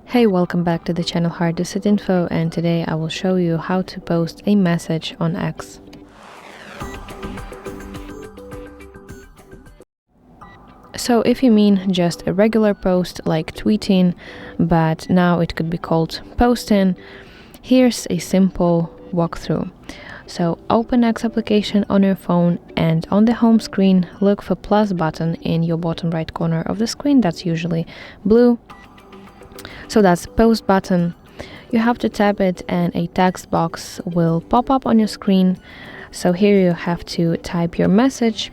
Hey, welcome back to the channel Hard to Set Info, and today I will show you how to post a message on X. So if you mean just a regular post like tweeting, but now it could be called posting, here's a simple walkthrough. So open X application on your phone, and on the home screen look for plus button in your bottom right corner of the screen. That's usually blue. So that's post button. You have to tap it and a text box will pop up on your screen. So here you have to type your message.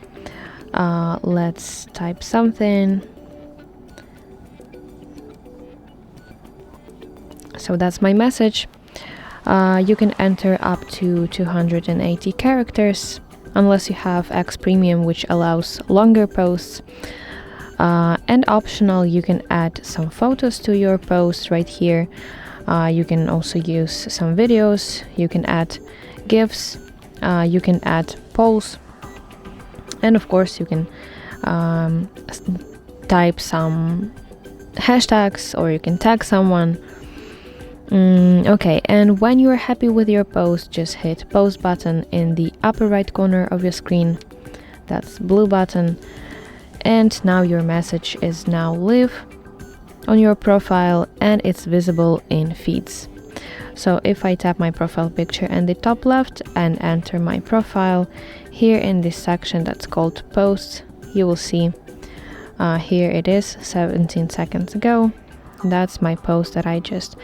Let's type something. So that's my message. You can enter up to 280 characters unless you have X Premium, which allows longer posts. And optional, you can add some photos to your post right here. You can also use some videos, you can add GIFs, you can add polls, and of course you can type some hashtags, or you can tag someone. Okay, and when you're happy with your post, just hit post button in the upper right corner of your screen. That's blue button. And now your message is now live on your profile and it's visible in feeds. So if I tap my profile picture in the top left and enter my profile, here in this section that's called posts, you will see here it is 17 seconds ago. That's my post that I just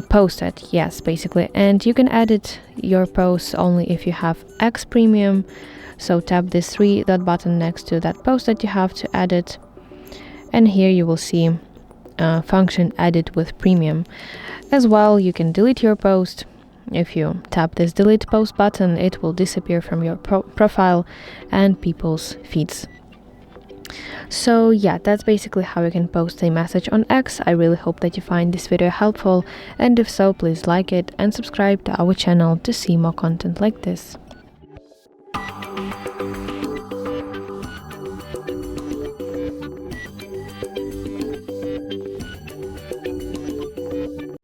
posted. Yes, basically. And you can edit your posts only if you have X Premium. So tap this three-dot button next to that post that you have to edit, and here you will see function edit with premium. As well, you can delete your post. If you tap this delete post button, it will disappear from your profile and people's feeds. So yeah, that's basically how you can post a message on X. I really hope that you find this video helpful, and if so, please like it and subscribe to our channel to see more content like this.